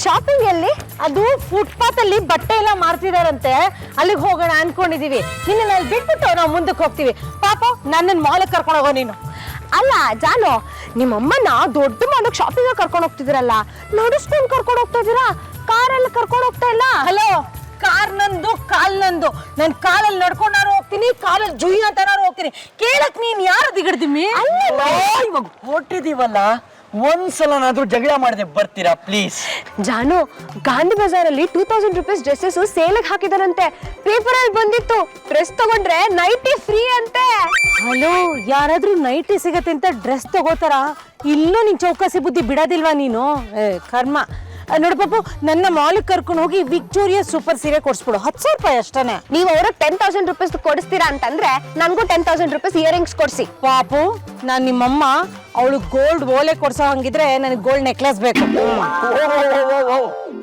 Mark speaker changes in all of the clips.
Speaker 1: Shopping ಎಲ್ಲಿ? ಅದು footpath ಅಲ್ಲಿ ಬಟ್ಟೆ ಎಲ್ಲ ಮಾರ್ತಿದಾರಂತೆ, ಅಲ್ಲಿಗೆ ಹೋಗೋಣ ಅನ್ಕೊಂಡಿದೀವಿ. ನಿನ್ನ ಅಲ್ಲಿ ಬಿಟ್ಬಿಟ್ಟು ನಾವು ಮುಂದಕ್ಕೆ ಹೋಗ್ತೀವಿ. ಪಾಪ ನನ್ನನ್ನು ಮಾಲಕ್ಕೆ ಕರ್ಕೊಂಡು ಹೋಗೋ ನೀನು. ಅಲ್ಲ ಜಾನು, ನಿಮ್ಮಮ್ಮನ ದೊಡ್ಡ ಮಾಲಕ್ಕೆ ಶಾಪಿಂಗ್ ಕರ್ಕೊಂಡು ಹೋಗ್ತಿದ್ದೀರಲ್ಲ, ನಡೆಸ್ಕೊಂಡು ಕರ್ಕೊಂಡು ಹೋಗ್ತಾ ಇದ್ದೀರಾ? ಕಾರಲ್ಲಿ ಕರ್ಕೊಂಡು ಹೋಗ್ತಾ ಇಲ್ಲ? ಹಲೋ, ಕಾರ್ ನಂದು, ಕಾಲ್ ನಂದು. ನಾನು ಕಾಲಲ್ಲಿ ನಡ್ಕೊಂಡಾರು ಹೋಗ್ತೀನಿ, ಕಾಲಲ್ಲಿ ಜುಯಿ ಅಂತನಾರು ಹೋಗ್ತೀನಿ. ಕೇಳಕ್ ನೀನ್ ಯಾರು ದಿಗಡ್ದಿಮ್ಮಿ?
Speaker 2: ಇವಾಗ ಹೊರಟಿದೀವಲ್ಲ, ಒಂದ್ಸಲನಾದ್ರೂ ಜಗಳ ಮಾಡದೆ ಬರ್ತೀರಾ please?
Speaker 1: Janu, Gandhi ಬಜಾರಲ್ಲಿ 2000 rupees dresses ಸೇಲ್ಗೆ ಹಾಕಿದಾರಂತೆ. Paper ಅಲ್ಲಿ ಬಂದಿತ್ತು, ಡ್ರೆಸ್ ತಗೊಂಡ್ರೆ ನೈಟಿ ಫ್ರೀ ಅಂತೆ. ಹಲೋ, ಯಾರಾದ್ರೂ ನೈಟಿ ಸಿಗತ್ತೆ ಅಂತ ಡ್ರೆಸ್ ತಗೋತಾರ? ಇಲ್ಲೂ ನಿನ್ ಚೌಕಾಸಿ ಬುದ್ಧಿ ಬಿಡೋದಿಲ್ವಾ ನೀನು? ಕರ್ಮ. ನೋಡು ಪಾಪು, ನನ್ನ ಮಾಲಿಗೆ ಕರ್ಕೊಂಡು ಹೋಗಿ ವಿಕ್ಟೋರಿಯಾ ಸೂಪರ್ ಸೀರೆ ಕೊಡಿಸ್ಬಿಡು. 10,000 ರೂಪಾಯಿ ಅಷ್ಟೇ. ನೀವು ಅವ್ರಿಗೆ 10,000 ರೂಪೀಸ್ ಕೊಡಿಸ್ತೀರಾ ಅಂತಂದ್ರೆ ನನಗೂ 10,000 ರೂಪೀಸ್ ಇಯರಿಂಗ್ಸ್ ಕೊಡಿಸಿ. ಪಾಪು, ನಾನು ನಿಮ್ಮಮ್ಮ ಅವಳು ಗೋಲ್ಡ್ ಓಲೆ ಕೊಡ್ಸೋ ಹಂಗಿದ್ರೆ ನನಗೆ ಗೋಲ್ಡ್ ನೆಕ್ಲೆಸ್ ಬೇಕು.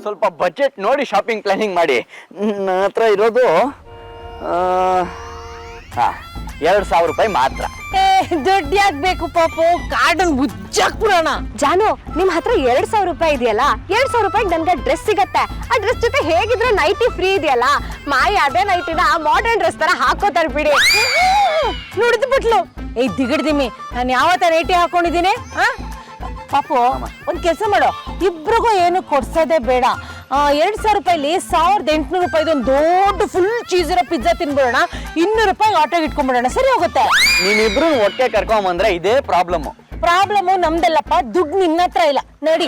Speaker 2: ಸ್ವಲ್ಪ ಬಜೆಟ್ ನೋಡಿ ಶಾಪಿಂಗ್ ಪ್ಲಾನಿಂಗ್ ಮಾಡಿ. ನನ್ನ ಹತ್ರ ಇರೋದು 2,000 ರೂಪಾಯಿ ಮಾತ್ರ.
Speaker 1: ದುಡ್ಡು ಯಾಕೆ ಬೇಕು ಪಾಪು? ಕಾರ್ಡನ್ ಬುಜ್ಜಾಕ್ ಬಿಡೋಣ. ಜಾನು, ನಿಮ್ ಹತ್ರ 2,000 ರೂಪಾಯಿ ಇದೆಯಲ್ಲ, 2,000 ರೂಪಾಯಿಗೆ ನನ್ಗೆ ಡ್ರೆಸ್ ಸಿಗತ್ತೆ. ಆ ಡ್ರೆಸ್ ಜೊತೆ ಹೇಗಿದ್ರೆ ನೈಟಿ ಫ್ರೀ ಇದೆಯಲ್ಲ, ಮಾಯಿ ಅದೇ ನೈಟಿನ ಮಾಡರ್ನ್ ಡ್ರೆಸ್ ತರ ಹಾಕೋತಾರ ಬಿಡಿ. ನುಡಿದು ಬಿಟ್ಲು. ದಿಗಡ್ದಿಮ್ಮಿ, ನಾನು ಯಾವತ್ತ ನೈಟಿ ಹಾಕೊಂಡಿದ್ದೀನಿ? ಪಾಪು, ಒಂದ್ ಕೆಲಸ ಮಾಡೋ, ಇಬ್ರಿಗೂ ಏನು ಕೊಡ್ಸೋದೇ ಬೇಡ. 2,000 ರೂಪಾಯಿಲಿ 1,800 ರೂಪಾಯಿದು ಒಂದು ದೊಡ್ಡ ಫುಲ್ ಚೀಸ್ ಇರೋ ಪಿಜ್ಜಾ ತಿನ್ಬಿಡೋಣ. 200 ರೂಪಾಯಿ ಆಟೋಗೆ ಇಟ್ಕೊಂಡ್ಬಿಡೋಣ, ಸರಿ ಹೋಗುತ್ತೆ.
Speaker 2: ನೀವಿಬ್ರು ಒಟ್ಟಿಗೆ ಕರ್ಕೊಂಬಂದ್ರೆ ಇದೇ ಪ್ರಾಬ್ಲಮ್.
Speaker 1: ನಮ್ದಲ್ಲಪ್ಪ, ದುಡ್ಡು ನಿನ್ನ ಹತ್ರ ಇಲ್ಲ. ನಡಿ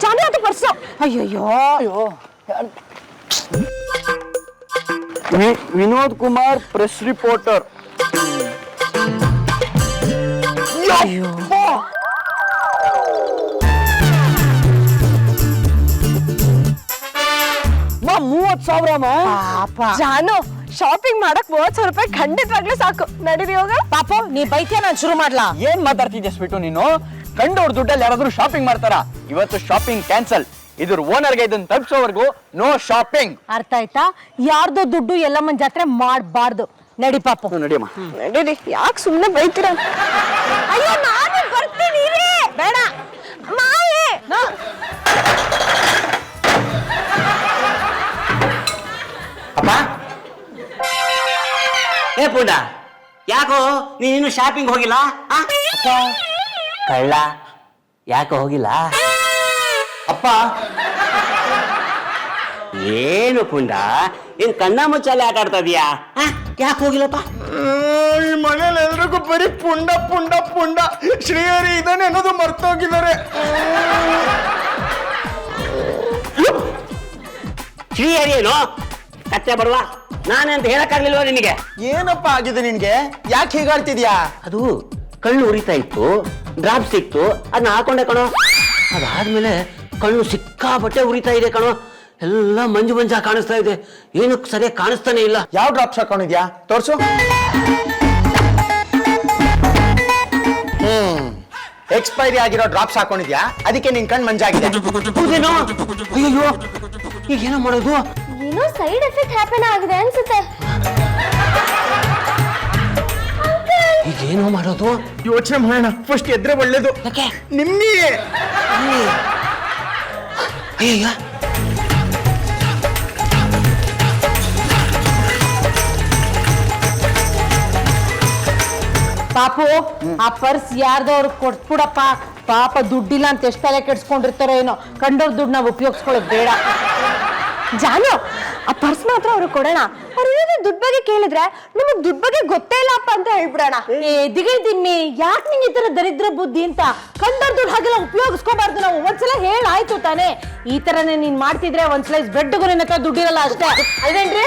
Speaker 1: ಜಾನು, ಅದು ಪರ್ಸು. ಅಯ್ಯಯ್ಯೋ,
Speaker 2: ವಿನೋದ್ ಕುಮಾರ್, ಪ್ರೆಸ್ ರಿಪೋರ್ಟರ್.
Speaker 1: ಅಯ್ಯೋ,
Speaker 2: 30,000.
Speaker 1: ಜಾನು, ಶಾಪಿಂಗ್ ಮಾಡಕ್ 30,000 ರೂಪಾಯಿ ಖಂಡಿತವಾಗ್ಲೂ ಸಾಕು. ನಡೀರಿ ಹೋಗ. ಪಾಪು, ನೀ ಬೈಕ್ಯ ನಾನು ಶುರು ಮಾಡ್ಲಾ?
Speaker 2: ಏನ್ ಮಾತಾಡ್ತಿದ್ಯಾ ಸ್ಪೀಟು ನೀನು? ಕಂಡವ್ರ ದುಡ್ಡಲ್ಲಿ ಯಾರಾದ್ರೂ ಶಾಪಿಂಗ್ ಮಾಡ್ತಾರ? ಇವತ್ತು ಶಾಪಿಂಗ್ ಕ್ಯಾನ್ಸಲ್. ಇದ್ರ ಓನರ್ಗೆ ಇದನ್ನ ತಪ್ಪಿಸೋವರೆಗೂ ನೋ ಶಾಪಿಂಗ್.
Speaker 1: ಅರ್ಥ ಆಯ್ತಾ? ಯಾರ್ದೋ ದುಡ್ಡು ಎಲ್ಲಮ್ಮನ ಜಾತ್ರೆ ಮಾಡಬಾರ್ದು. ನಡಿ ಪಾಪು,
Speaker 2: ನಡಿಯಮ್ಮ.
Speaker 1: ನಡೀರಿ. ಯಾಕೆ ಸುಮ್ಮನೆ ಬೈತೀರ? ಅಯ್ಯೋ, ನಾನು ಬರ್ತೀನಿ. ಬೇಡ ಮಾಯೇ.
Speaker 3: ಅಪ್ಪ, ಏ ಪುಂಡ, ಯಾಕೋ ನೀನು ಶಾಪಿಂಗ್ ಹೋಗಿಲ್ಲ? ಕಳ್ಳ, ಯಾಕೋ ಹೋಗಿಲ್ಲ?
Speaker 2: ಅಪ್ಪ,
Speaker 3: ಏನು ಪುಂಡ, ಏನ್ ಕಣ್ಣ ಮುಚ್ಚಾಲೆ ಆಟ ಆಡ್ತಾ ಇದೀಯಾ? ಯಾಕೆ ಹೋಗಿಲ್ಲಪ್ಪ?
Speaker 4: ಈ ಮನೇಲಿ ಎಲ್ರಿಗೂ ಬರೀ ಪುಂಡ ಪುಂಡ ಪುಂಡ. ಶ್ರೀಹರಿ ಇದಾನೆ ಅನ್ನೋದು ಮರ್ತೋಗಿದ್ದಾರೆ.
Speaker 3: ಶ್ರೀಹರಿ ಏನು ಕತ್ತೆ ಬಡವಾ? ನಾನೇ ಅಂತ ಹೇಳಕ್ಕಾಗ್ಲಿಲ್ವಾ ನಿನಗೆ?
Speaker 4: ಏನಪ್ಪ ಆಗಿದೆ ನಿನ್ಗೆ? ಯಾಕೆ ಹೀಗಾಡ್ತಿದ್ಯಾ?
Speaker 3: ಅದು ಕಣ್ಣು ಉರಿತಾ ಇತ್ತು, ಡ್ರಾಪ್ ಸಿಕ್ತು, ಅದನ್ನ ಹಾಕೊಂಡೆ ಕಣೋ. ಅದಾದ್ಮೇಲೆ ಕಣ್ಣು ಸಿಕ್ಕಾಪಟ್ಟೆ ಉರಿತಾ ಇದೆ ಕಣೋ. ಎಲ್ಲ ಮಂಜು ಮಂಜಾ ಕಾಣಿಸ್ತಾ ಇದೆ, ಏನು ಸರಿಯಾಗಿ ಕಾಣಿಸ್ತಾನೆ ಇಲ್ಲ.
Speaker 4: ಯಾವ ಡ್ರಾಪ್ಸ್ ಹಾಕೊಂಡಿದ್ಯಾ? ತೋರ್ಸು. ಎಕ್ಸ್ಪೈರಿ ಆಗಿರೋ ಡ್ರಾಪ್ಸ್ ಹಾಕೊಂಡಿದ್ಯಾ, ಅದಕ್ಕೆ ನಿನ್ ಕಣ್ ಮಂಜಾಗಿದೆ.
Speaker 3: ಹೌದೇನೋ? ಅಯ್ಯೋ, ಈಗ ಏನೋ ಮಾಡೋದು?
Speaker 1: ಏನೋ ಸೈಡ್ ಎಫೆಕ್ಟ್ ಹ್ಯಾಪನ್ ಆಗಿದೆ ಅನ್ಸುತ್ತೆ.
Speaker 3: ಈಗೇನೋ ಮಾಡೋದು?
Speaker 4: ಯೋಚನೆ ಮಾಡೋಣ, ಫಸ್ಟ್ ಎದ್ರೆ ಒಳ್ಳೇದು.
Speaker 3: ಯಾಕೆ?
Speaker 4: ನಿಮ್ಮಿ
Speaker 3: ಅಯ್ಯಯ್ಯ,
Speaker 1: ಪಾಪು, ಆ ಪರ್ಸ್ ಯಾರ್ದೋ ಅವ್ರಿಗೆ ಕೊಟ್ಬಿಡಪ್ಪ. ಪಾಪ ದುಡ್ಡಿಲ್ಲ ಅಂತ ಎಷ್ಟು ತಲೆ ಕೆಡ್ಸ್ಕೊಂಡಿರ್ತಾರೋ ಏನೋ. ಕಂಡವ್ರ ದುಡ್ಡು ನಾವು ಉಪಯೋಗಿಸ್ಕೊಳ್ಳೋದು ಬೇಡ. ಜಾನು, ಆ ಪರ್ಸ್ ಮಾತ್ರ ಅವ್ರಿಗೆ ಕೊಡೋಣ. ಅವ್ರು ಏನಾದ್ರು ದುಡ್ಡು ಬಗ್ಗೆ ಕೇಳಿದ್ರೆ ನಮಗ್ ದುಡ್ಡು ಬಗ್ಗೆ ಗೊತ್ತೇ ಇಲ್ಲಪ್ಪ ಅಂತ ಹೇಳ್ಬಿಡೋಣ. ದಿಗಳ್ದಿಮ್ಮಿ, ಯಾಕೆ ನಿಂಗೆ ಈ ತರ ದರಿದ್ರ ಬುದ್ಧಿ ಅಂತ? ಕಂಡವ್ರ ದುಡ್ಡು ಹಾಗೆಲ್ಲ ಉಪಯೋಗಿಸ್ಕೋಬಾರ್ದು ನಾವು. ಒಂದ್ಸಲ ಹೇಳಾಯ್ತು ತಾನೇ. ಈ ತರನೇ ನೀನ್ ಮಾಡ್ತಿದ್ರೆ ಒಂದ್ ಸ್ಲೈಸ್ ಬ್ರೆಡ್ಗೂ ನಿನ್ನ ಹತ್ರ ದುಡ್ಡಿರಲ್ಲ ಅಷ್ಟೇ, ಅಲ್ವೇನ್ರಿ?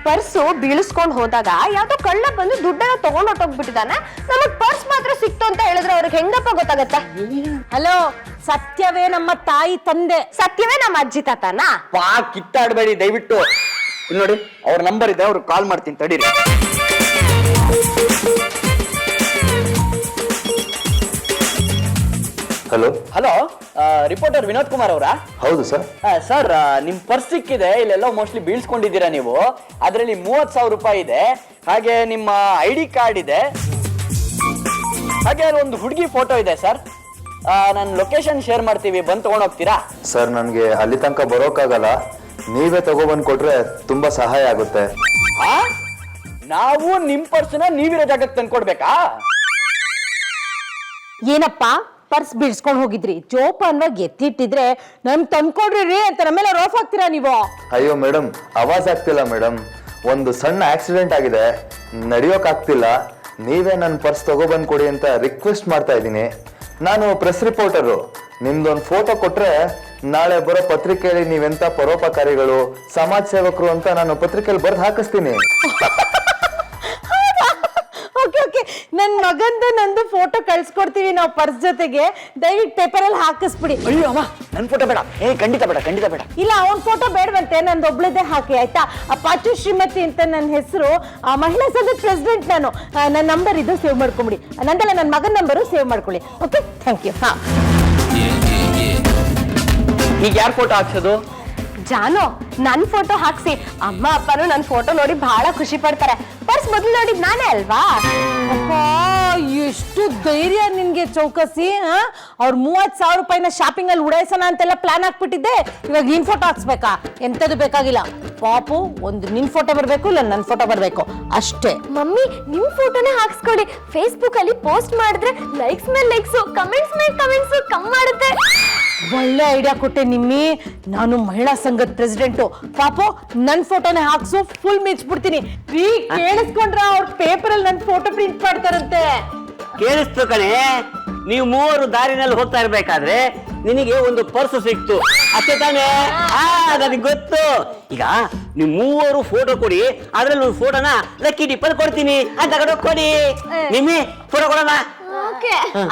Speaker 1: ಪರ್ಸು ಬೀಳಿಸ್ಕೊಂಡ್ ಹೋದಾಗ ಯಾವ್ದೋ ಕಳ್ಳ ಬಂದು ದುಡ್ಡೆಲ್ಲ ತಗೊಂಡ್ ಹೊಟ್ಟೋಗ್ಬಿಟ್ಟಿದ್ದಾನೆ. ನಮಗ್ ಪರ್ಸ್ ಮಾತ್ರ ಸಿಕ್ತು ಅಂತ ಹೇಳಿದ್ರೆ ಅವ್ರಿಗೆ ಹೆಂಗಪ್ಪ ಗೊತ್ತಾಗತ್ತೆ? ಹಲೋ, ಸತ್ಯವೇ ನಮ್ಮ ತಾಯಿ ತಂದೆ, ಸತ್ಯವೇ ನಮ್ಮ ಅಜ್ಜಿ ತಾತನ.
Speaker 2: ಕಿತ್ತಾಡ್ಬೇಡಿ ದಯವಿಟ್ಟು. ಇಲ್ಲಿ ನೋಡಿ, ಅವ್ರ ನಂಬರ್ ಇದೆ, ಅವ್ರಿಗೆ ಕಾಲ್ ಮಾಡ್ತೀನಿ, ತಡೀರಿ.
Speaker 4: Hello
Speaker 2: hello, reporter Vinod Kumar ಅವರಾ?
Speaker 4: ಹೌದು ಸರ್.
Speaker 2: ಸರ್, ನಿಮ್ ಪರ್ಸ್ ಸಿಕ್ಕಿದೆ. ಇಲ್ಲೆಲ್ಲ ಮೋಸ್ಟ್ಲಿ ಬೀಳ್ಸ್ಕೊಂಡಿದ್ದೀರಾ ನೀವು. ಅದರಲ್ಲಿ 30,000 ರೂಪಾಯಿ ಇದೆ, ಹಾಗೆ ನಿಮ್ಮ ID ಕಾರ್ಡ್ ಇದೆ, ಹಾಗೆ ಅಲ್ಲಿ ಒಂದು ಹುಡುಗಿ ಫೋಟೋ ಇದೆ ಸರ್. ನಾನು ಲೊಕೇಶನ್ ಶೇರ್ ಮಾಡ್ತೀವಿ, ಬಂದು ತಗೊಂಡೋಗ್ತೀರಾ?
Speaker 5: ಸರ್ ನನಗೆ ಅಲ್ಲಿ ತನಕ ಬರೋಕ್ಕಾಗಲ್ಲ, ನೀವೇ ತಗೊಬಂದು ಕೊಟ್ರೆ ತುಂಬಾ ಸಹಾಯ ಆಗುತ್ತೆ.
Speaker 2: ನಾವು ನಿಮ್ ಪರ್ಸನ ನೀವಿರೋ ಜಾಗಕ್ಕೆ ತಂದ್ಕೊಡ್ಬೇಕಾ?
Speaker 1: ಏನಪ್ಪ ಪರ್ಸ್ ಬಿಡ್ಸ್ಕೊಂಡ್ ಹೋಗಿದ್ರಿ, ಜೋಪಾನವಾಗಿ ಎತ್ತಿಟ್ಟಿದ್ರೆ ನಮ್ ತಂದ್ಕೊಡ್ರಿ ರೀ ಅಂತ ನಮ್ಮೆಲ್ಲ ರೋಫ್ ಹಾಕ್ತೀರಾ ನೀವು?
Speaker 5: ಅಯ್ಯೋ ಮೇಡಮ್, ಆವಾಜ್ ಆಗ್ತಿಲ್ಲ ಮೇಡಮ್, ಒಂದು ಸಣ್ಣ ಆಕ್ಸಿಡೆಂಟ್ ಆಗಿದೆ, ನಡೆಯೋಕ್ಕಾಗ್ತಿಲ್ಲ. ನೀವೇ ನನ್ನ ಪರ್ಸ್ ತಗೊಬಂದು ಕೊಡಿ ಅಂತ ರಿಕ್ವೆಸ್ಟ್ ಮಾಡ್ತಾ ಇದ್ದೀನಿ. ನಾನು ಪ್ರೆಸ್ ರಿಪೋರ್ಟರು, ನಿಮ್ದೊಂದು ಫೋಟೋ ಕೊಟ್ರೆ ನಾಳೆ ಬರೋ ಪತ್ರಿಕೆಯಲ್ಲಿ ನೀವೆಂತ ಪರೋಪಕಾರಿಗಳು, ಸಮಾಜ ಸೇವಕರು ಅಂತ ನಾನು ಪತ್ರಿಕೆಯಲ್ಲಿ ಬರ್ದು ಹಾಕಿಸ್ತೀನಿ.
Speaker 1: ಓಕೆ ಓಕೆ, ನನ್ ಮಗಂದು ನಂದು ಫೋಟೋ ಕಳ್ಸ್ಕೊಡ್ತೀವಿ ನಾವು ಪರ್ಸ್ ಜೊತೆಗೆ, ದಯವಿಟ್ಟು ಪೇಪರಲ್ಲಿ ಹಾಕಿಸ್ಬಿಡಿ.
Speaker 2: ಅಯ್ಯೋ ಅಮ್ಮ, ನನ್ ಫೋಟೋ ಬೇಡ. ಖಂಡಿತ ಬೇಡ, ಖಂಡಿತ ಬೇಡ.
Speaker 1: ಇಲ್ಲ, ಅವನ್ ಫೋಟೋ ಬೇಡವಂತೆ, ನಂದು ಒಬ್ಳದೇ ಹಾಕಿ ಆಯ್ತಾ. ಪಾಚು ಶ್ರೀಮತಿ ಅಂತ ನನ್ನ ಹೆಸರು, ಮಹಿಳಾ ಸಂಘದ ಪ್ರೆಸಿಡೆಂಟ್ ನಾನು. ನನ್ನ ನಂಬರ್ ಇದು ಸೇವ್ ಮಾಡ್ಕೊಂಬಿಡಿ, ನಂದಲ್ಲ ನನ್ನ ಮಗನ ನಂಬರು ಸೇವ್ ಮಾಡ್ಕೊಳ್ಳಿ. Okay, thank you. ಹಾ,
Speaker 2: ಈಗ ಯಾರ್ ಫೋಟೋ ಹಾಕ್ಸೋದು?
Speaker 1: ಜಾನು, ನನ್ ಫೋಟೋ ಹಾಕ್ಸಿ. ಅಮ್ಮ ಅಪ್ಪನು ನನ್ ಫೋಟೋ ನೋಡಿ ಬಹಳ ಖುಷಿ ಪಡ್ತಾರೆ. ಪರ್ಸ್ ಮೊದಲು ನೋಡಿದ್ ನಾನೇ ಅಲ್ವಾ? ಅಪ್ಪ, ಎಷ್ಟು ಧೈರ್ಯ ನಿನ್ಗೆ ಚೌಕಸಿ. ಅವ್ರ 30,000 ರೂಪಾಯಿನ ಶಾಪಿಂಗ್ ಅಲ್ಲಿ ಉಡಾಯಿಸೋಣ ಅಂತೆಲ್ಲ ಪ್ಲಾನ್ ಹಾಕ್ಬಿಟ್ಟಿದ್ದೆ. ಇವಾಗ ನಿನ್ ಫೋಟೋ ಹಾಕ್ಸ್ಬೇಕಾ? ಎಂತದು ಬೇಕಾಗಿಲ್ಲ ಪಾಪು, ಒಂದು ನಿನ್ ಫೋಟೋ ಬರ್ಬೇಕು, ಇಲ್ಲ ನನ್ ಫೋಟೋ ಬರ್ಬೇಕು ಅಷ್ಟೇ.
Speaker 6: ಮಮ್ಮಿ, ನಿಮ್ ಫೋಟೋನೇ ಹಾಕ್ಸ್ಕೊಳ್ಳಿ. ಫೇಸ್ಬುಕ್ ಅಲ್ಲಿ ಪೋಸ್ಟ್ ಮಾಡಿದ್ರೆ ಲೈಕ್ಸ್ ಮೇಲೆ ಲೈಕ್ಸ್, ಕಮೆಂಟ್ಸ್ ಮೇಲೆ ಕಮೆಂಟ್ಸ್ ಕಮ್ ಮಾಡುತ್ತೆ.
Speaker 1: ಒಳ್ಳೆ ಐಡಿಯಾ ಕೊಟ್ಟೆ ನಿಮ್ಮಿ. ನಾನು ಮಹಿಳಾ ಸಂಘದ ಪ್ರೆಸಿಡೆಂಟು, ಪಾಪು ನನ್ ಫೋಟೋನೇ ಹಾಕ್ಸು, ಫುಲ್ ಮಿಚ್ಬಿಡ್ತೀನಿ. ಕೇಳಿಸ್ಕೊಂಡ್ರ ಅವ್ರ ಪೇಪರ್ ಅಲ್ಲಿ ನನ್ ಫೋಟೋ ಪ್ರಿಂಟ್ ಮಾಡ್ತಾರಂತೆ.
Speaker 3: ಕೇಳಿಸ್ತು ಕಣೆ, ನೀವು ಮೂವರು ದಾರಿನಲ್ಲಿ ಹೋಗ್ತಾ ಇರ್ಬೇಕಾದ್ರೆ ನಿನಗೆ ಒಂದು ಪರ್ಸ್ ಸಿಕ್ತು ಅಷ್ಟೇ ತಾನೇ? ನನಗೆ ಗೊತ್ತು. ಈಗ ನೀವು ಮೂವರು ಫೋಟೋ ಕೊಡಿ, ಅದ್ರಲ್ಲಿ ಒಂದು ಫೋಟೋನ ಲಕ್ಕಿ ಡಿಪ್ಪಲ್ಲಿ ಕೊಡ್ತೀನಿ ಅಂತ ಕೊಡಿ. ನಿಮ್ಮಿ ಫೋಟೋ ಕೊಡೋಣ.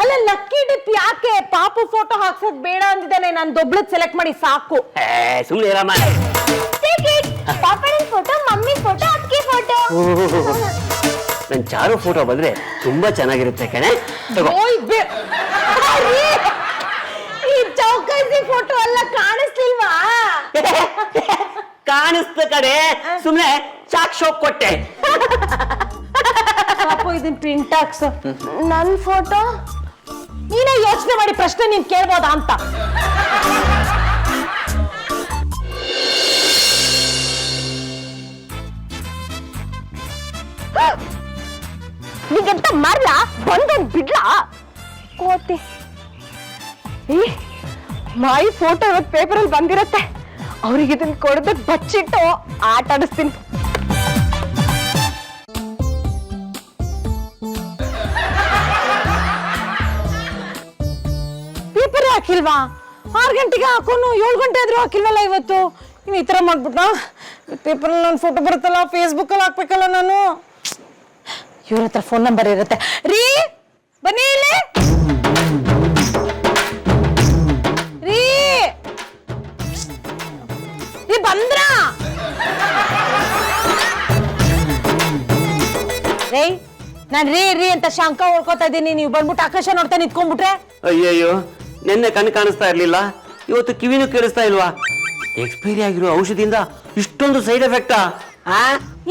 Speaker 1: ಅಲ್ಲ, ಲಕ್ಕಿ ಡಿಪ್ ಯಾಕೆ? ಪಾಪು ಫೋಟೋ ಹಾಕ್ಸೋದ್ ಬೇಡ ಅಂದಿದ್ದಾನೆ, ನಾನು ದೊಬ್ಳದ್ ಸೆಲೆಕ್ಟ್ ಮಾಡಿ ಸಾಕು.
Speaker 3: ಸುಮ್ಮನೆ ಇರಮ್ಮ.
Speaker 6: ಪಾಪನ ಫೋಟೋ, ಮಮ್ಮಿ ಫೋಟೋ, ಅಕ್ಕಿ ಫೋಟೋ.
Speaker 3: ನನ್ ಚಾರು ಫೋಟೋ ಬಂದ್ರೆ ತುಂಬಾ ಚೆನ್ನಾಗಿರುತ್ತೆ ಕಣೆ.
Speaker 1: ಈ ಚೌಕಾಸಿ ಫೋಟೋ ಎಲ್ಲ ಕಾಣಿಸ್ಲಿಲ್ವಾ?
Speaker 3: ಕಾಣಿಸ್ತ ಕಡೆ, ಸುಮ್ನೆ ಚಾಕ್ ಶೋಕ್ ಕೊಟ್ಟೆ.
Speaker 1: ಪಾಪು ಇದನ್ ಪ್ರಿಂಟ್ ಹಾಕ್ಸು.
Speaker 6: ನನ್ ಫೋಟೋ
Speaker 1: ನೀನೇ ಯೋಚನೆ ಮಾಡಿ ಪ್ರಶ್ನೆ ನೀನ್ ಕೇಳ್ಬೋದಾ ಅಂತ.
Speaker 6: ನಿಂಗೆಂತ ಮರ್ಲ ಬಂದೊಂದ್ ಬಿಡ್ಲಾ ಕೋತಿ.
Speaker 1: ಮೈ ಫೋಟೋ ಇವತ್ತು ಪೇಪರ್ ಅಲ್ಲಿ ಬಂದಿರತ್ತೆ, ಅವ್ರಿಗೆ ಇದನ್ನ ಕೊಡದೆ ಬಚ್ಚಿಟ್ಟು ಆಟ ಆಡಿಸ್ತೀನಿ. ಪೇಪರ್ ಹಾಕಿಲ್ವಾ? 6 ಗಂಟೆಗೆ ಹಾಕೋನು, 7 ಗಂಟೆ ಆದ್ರೂ ಹಾಕಿಲ್ವಲ್ಲ ಇವತ್ತು. ಇನ್ನು ಈ ತರ ಮಾಡ್ಬಿಟ್ಟ. ಪೇಪರ್ ಅಲ್ಲಿ ನನ್ನ ಫೋಟೋ ಬರುತ್ತಲ್ಲ, ಫೇಸ್ಬುಕ್ ಅಲ್ಲಿ ಹಾಕ್ಬೇಕಲ್ಲ ನಾನು. ಇವ್ರ ಹತ್ರ ಫೋನ್ ನಂಬರ್ ಇರುತ್ತೆ. ರೀ ಬನ್ನಿ ಇಲ್ಲಿ. ರೀ ರೀ ಬಂದ್ರ? ರೇ, ನಾನ್ ರೀ ರೀ ಅಂತ ಶಂಕ ಹೊಡ್ಕೋತಾ ಇದ್ದೀನಿ, ನೀವು ಬಂದ್ಬಿಟ್ಟು ಆಕಾಶ ನೋಡ್ತಾ ನಿಂತ್ಕೊಂಡ್ಬಿಟ್ರೆ.
Speaker 3: ಅಯ್ಯಯ್ಯೋ, ನಿನ್ನೆ ಕಣ್ಣು ಕಾಣಿಸ್ತಾ ಇರ್ಲಿಲ್ಲ, ಇವತ್ತು ಕಿವಿನೂ ಕೇಳಿಸ್ತಾ ಇಲ್ವಾ? ಎಕ್ಸ್ಪೈರಿ ಆಗಿರೋ ಔಷಧಿಯಿಂದ ಇಷ್ಟೊಂದು ಸೈಡ್ ಎಫೆಕ್ಟಾ?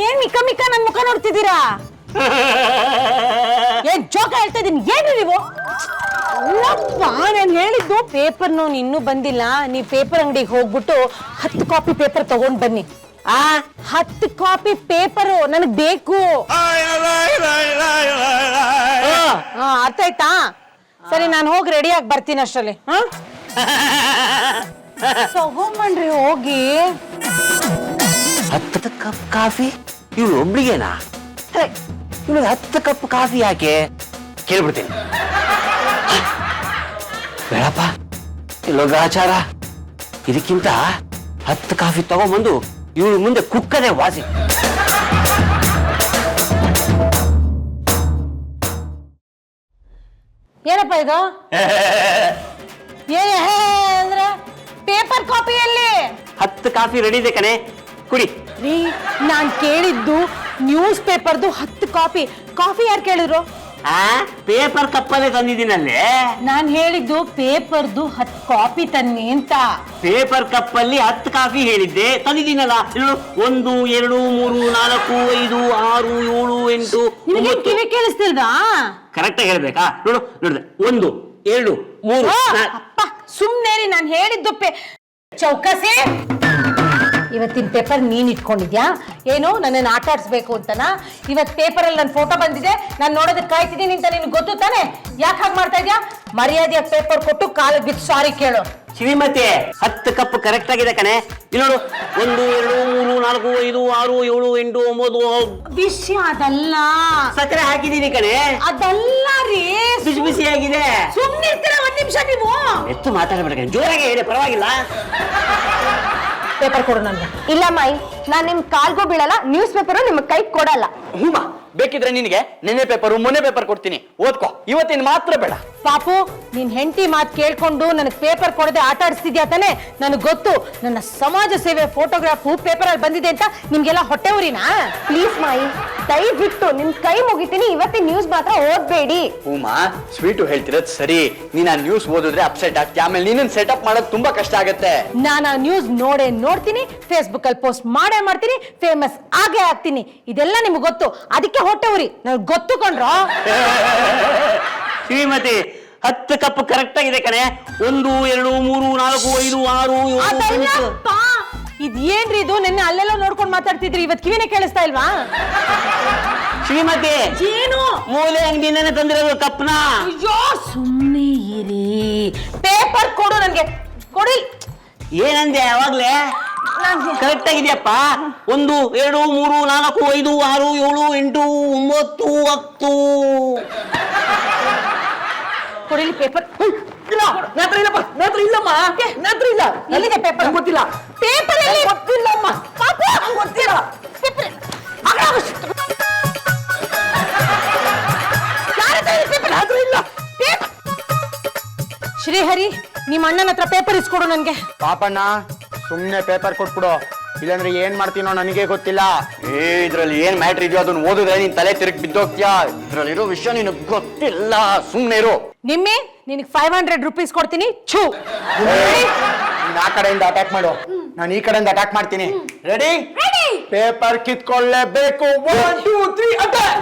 Speaker 1: ಏನ್ ಮಿಕ್ಕ ಮಿಕ್ಕ ನನ್ ಮುಖ ನೋಡ್ತಿದ್ದೀರಾ? ಏನ್ ಜೋಕ ಹೇಳ್ತಾ ಇದೀನಿ, ಏನ್ರಿ ನೀವು? ಅಲ್ಲಪ್ಪ, ನಾನು ಹೇಳಿದ್ದು ಪೇಪರ್ ಇನ್ನೂ ಬಂದಿಲ್ಲ. ನೀವು ಪೇಪರ್ ಅಂಗಡಿಗೆ ಹೋಗ್ಬಿಟ್ಟು 10 ಕಾಪಿ ಪೇಪರ್ ತಗೊಂಡ್ ಬನ್ನಿ. 10 ಕಾಪಿ ಪೇಪರು ನನಗ್ ಬೇಕು. ಅರ್ಥ ಆಯ್ತಾ? ಸರಿ, ನಾನು ಹೋಗಿ ರೆಡಿ ಆಗಿ ಬರ್ತೀನಿ ಅಷ್ಟರಲ್ಲಿ. ತಗೊಂಬನ್ರಿ ಹೋಗಿ.
Speaker 3: 10 ಕಪ್ ಕಾಫಿ ಇವಳು ಒಬ್ಳಿಗೇನಾ? ಇವಳು 10 ಕಪ್ ಕಾಫಿ ಯಾಕೆ? ಕೇಳ್ಬಿಡ್ತೀನಿ. ಬೇಡಪ್ಪ, ಲೋಗಾಚಾರ. ಇದಕ್ಕಿಂತ 10 ಕಾಫಿ ತಗೊಂಡ್ಬಂದು ಇವಳು ಮುಂದೆ ಕುಕ್ಕದೆ ವಾಸಿ.
Speaker 1: ಏನಪ್ಪ ಇದು? ಅಂದ್ರೆ ಪೇಪರ್ ಕಾಪಿಯಲ್ಲಿ
Speaker 3: 10 ಕಾಫಿ ರೆಡಿ ಇದೆ ಕಣೆ, ಕುಡಿ.
Speaker 1: ರೀ, ನಾನ್ ಕೇಳಿದ್ದು ನ್ಯೂಸ್ ಪೇಪರ್ದು 10 ಕಾಪಿ. ಕಾಫಿ ಯಾರು ಕೇಳಿದ್ರು?
Speaker 3: ಪೇಪರ್ ಕಪ್ಪಲ್ಲೇ ತಂದಿದ್ದೀನಲ್ಲೇ.
Speaker 1: ನಾನ್ ಹೇಳಿದ್ದು ಪೇಪರ್ದು 10 ಕಾಪಿ ತನ್ನಿ ಅಂತ.
Speaker 3: ಪೇಪರ್ ಕಪ್ಪಲ್ಲಿ 10 ಕಾಫಿ ಹೇಳಿದ್ದೆ, ತಂದಿದ್ದೀನಲ್ಲ. 1 2 3 4 5 6 7 8
Speaker 1: ನಿಮಗೆ ಕಿವಿ ಕೇಳಿಸ್ತಿಲ್ವಾ?
Speaker 3: ಕರೆಕ್ಟ್ ಆಗಿ ಹೇಳ್ಬೇಕಾ? ನೋಡು, ನೋಡಿದೆ 1 2 ಮೂರು
Speaker 1: ಅಪ್ಪ ಸುಮ್ನೇರಿ ನಾನು ಹೇಳಿದ್ದು ಚೌಕಸಿ. ಇವತ್ತಿನ ಪೇಪರ್ ನೀನ್ ಇಟ್ಕೊಂಡಿದ್ಯಾ ಏನು ನನ್ನನ್ನು ಆಟ ಆಡ್ಸ್ಬೇಕು ಅಂತನಾ? ಇವತ್ ಪೇಪರ್ ಅಲ್ಲಿ ನನ್ನ ಫೋಟೋ ಬಂದಿದೆ, ನಾನು ನೋಡೋದಕ್ಕೆ ಕಾಯ್ತಿದ್ದೀನಿ ಅಂತ ನಿನ್ಗೆ ಗೊತ್ತು ತಾನೆ? ಯಾಕೆ ಹಾಗೆ ಮಾಡ್ತಾ ಇದ್ಯಾ? ಮರ್ಯಾದೆಯಾಗಿ ಪೇಪರ್ ಕೊಟ್ಟು ಕಾಲಿಗೆ ಬಿದ್ದು ಸಾರಿ ಕೇಳು.
Speaker 3: ಶ್ರೀಮತಿ 10 ಕಪ್ ಕರೆಕ್ಟ್ ಆಗಿದೆ ಕಣೆ. ಇಲ್ಲಿ ನೋಡು 1 2 3 4 5 6 7 8 9
Speaker 1: ವಿಷಯ ಅದಲ್ಲ,
Speaker 3: ಸಕ್ಕರೆ ಹಾಕಿದೀನಿ ಕಣೆ.
Speaker 1: ಅದಲ್ಲ ರೀ.
Speaker 3: ಬಿಸಿ ಬಿಸಿ ಆಗಿದೆ.
Speaker 1: ಸುಮ್ಮನಿರ್ತೀರ ಒಂದ್ ನಿಮಿಷ ನೀವು.
Speaker 3: ಎತ್ತು ಮಾತಾಡಬೇಡ, ಜೋರಾಗಿ ಹೇಳಿ, ಪರವಾಗಿಲ್ಲ.
Speaker 1: ಪೇಪರ್ ಕೊಡು ನನಗೆ.
Speaker 6: ಇಲ್ಲ ಮೈ, ನಾನ್ ನಿಮ್ ಕಾಲ್ಗೂ ಬೀಳಲ್ಲ, ನ್ಯೂಸ್ ಪೇಪರು ನಿಮ್ ಕೈ ಕೊಡಲ್ಲ.
Speaker 2: ಹೂಮಾ, ಬೇಕಿದ್ರೆ ನಿನಗೆ ನಿನ್ನೆ ಪೇಪರು ಮೊನ್ನೆ ಪೇಪರ್ ಕೊಡ್ತೀನಿ, ಓದ್ಕೋ. ಇವತ್ತಿನ ಮಾತ್ರ ಬೇಡ.
Speaker 1: ಪಾಪು, ನಿನ್ ಹೆಂಡತಿ ಮಾತು ಕೇಳ್ಕೊಂಡು ನನಗೆ ಪೇಪರ್ ಕೊಡದೆ ಆಟ ಆಡಿಸ್ತಿದ್ಯಾ ತಾನೆ? ನನಗೆ ಗೊತ್ತು. ನನ್ನ ಸಮಾಜ ಸೇವೆ ಫೋಟೋಗ್ರಾಫು ಪೇಪರ್ ಅಲ್ಲಿ ಬಂದಿದೆ ಅಂತ ನಿಮ್ಗೆಲ್ಲ ಹೊಟ್ಟೆ ಉರಿನಾ?
Speaker 6: ಪ್ಲೀಸ್ ಮೈ, ದಯವಿಟ್ಟು ನಿಮ್ ಕೈ ಮುಗಿತೀನಿ, ಇವತ್ತಿನ ನ್ಯೂಸ್ ಮಾತ್ರ ಓದ್ಬೇಡಿ.
Speaker 2: ಹೂಮಾ, ಸ್ವೀಟು ಹೇಳ್ತಿರೋದು ಸರಿ. ನೀನ್ ಆ ನ್ಯೂಸ್ ಓದಿದ್ರೆ ಅಪ್ಸೆಟ್ ಆಗ್ತಿ, ಆಮೇಲೆ ನೀನನ್ ಸೆಟಪ್ ಮಾಡೋದು ತುಂಬಾ ಕಷ್ಟ ಆಗತ್ತೆ.
Speaker 1: ನಾನು ಆ ನ್ಯೂಸ್ ನೋಡ್ತೀನಿ, ಫೇಸ್ಬುಕ್ ಅಲ್ಲಿ ಪೋಸ್ಟ್ ಮಾಡೇ ಫೇಮಸ್ ಆಗೇ ಆಗ್ತೀನಿ. ಇದೆಲ್ಲ ನಿಮ್ಗೆ ಗೊತ್ತು, ಅದಕ್ಕೆ ಹೊಟ್ಟೆ ಉರಿ. ನನಗೆ ಗೊತ್ತು ಕೊಂಡ್ರೋ.
Speaker 3: ಶ್ರೀಮತಿ 10 ಕಪ್ ಕರೆಕ್ಟ್ ಆಗಿದೆ ಕಣೆ. 1 2 3 4 5 6 7
Speaker 1: ಅದಲ್ಲಪ್ಪ, ಇದೇನ್ರಿ ಇದು? ನಿನ್ನೆ ಅಲ್ಲೆಲ್ಲ ನೋಡ್ಕೊಂಡು ಮಾತಾಡ್ತಿದ್ರಿ, ಇವತ್ ಕಿವಿನೇ ಕೇಳಿಸ್ತಾ ಇಲ್ವಾ?
Speaker 3: ಶ್ರೀಮತಿ
Speaker 1: ಏನು
Speaker 3: ಮೂಲೆ ಅಂಗಡಿನೇ ತಂದಿರೋದು ಕಪ್ನ.
Speaker 1: ಅಯ್ಯೋ ಸುಮ್ಮನೆ ಇರಿ. ಪೇಪರ್ ಕೊಡು ನನಗೆ, ಕೊಡಿ.
Speaker 3: ಏನಂದೆ ಯಾವಾಗ್ಲೇ? ಕರೆಕ್ಟ್ ಆಗಿದೆಯಪ್ಪ. 1 2 3 4 5 6 7 8 9 10.
Speaker 1: ಕೊಡಿಲಿ ಪೇಪರ್.
Speaker 2: ಎಲ್ಲಿದೆ ಪೇಪರ್? ಗೊತ್ತಿಲ್ಲ.
Speaker 1: ಪೇಪರ್
Speaker 2: ಗೊತ್ತಿಲ್ಲಮ್ಮ.
Speaker 1: ಗೊತ್ತಿಲ್ಲ. ಶ್ರೀಹರಿ, ನಿಮ್ಮ ಅಣ್ಣನ ಹತ್ರ ಪೇಪರ್ ಇಸ್ಕೊಡು ನನ್ಗೆ.
Speaker 4: ಪಾಪಣ್ಣ, ಸುಮ್ನೆ ಪೇಪರ್ ಕೊಟ್ಬಿಡು, ಇಲ್ಲಾಂದ್ರೆ ಏನ್ ಮಾಡ್ತೀನೋ ನನಗೆ ಗೊತ್ತಿಲ್ಲ.
Speaker 2: ಇದ್ರಲ್ಲಿ ಏನ್ ಮ್ಯಾಟ್ರ್ ಇದೆಯೋ ಅದನ್ನ ಓದಿದ್ರೆ ನೀನ್ ತಲೆ ತಿರುಗಿ ಬಿದ್ದೋಗ್ತೀಯಾ. ಇದ್ರಲ್ಲಿರೋ ವಿಷಯ ನಿನಗ್ ಗೊತ್ತಿಲ್ಲ, ಸುಮ್ನೆ ಇರು.
Speaker 1: ನಿಮ್ಮೆ ನಿನಗೆ 500 ರೂಪೀಸ್ ಕೊಡ್ತೀನಿ. ಛೂ.
Speaker 4: ನೀನ್ ಆ ಕಡೆಯಿಂದ ಅಟ್ಯಾಕ್ ಮಾಡು, ನಾನು ಈ ಕಡೆಯಿಂದ ಅಟ್ಯಾಕ್ ಮಾಡ್ತೀನಿ. ರೆಡಿ? ಪೇಪರ್ ಕಿತ್ಕೊಳ್ಳೇಬೇಕು. 1 2 3 ಅಟ್ಯಾಕ್.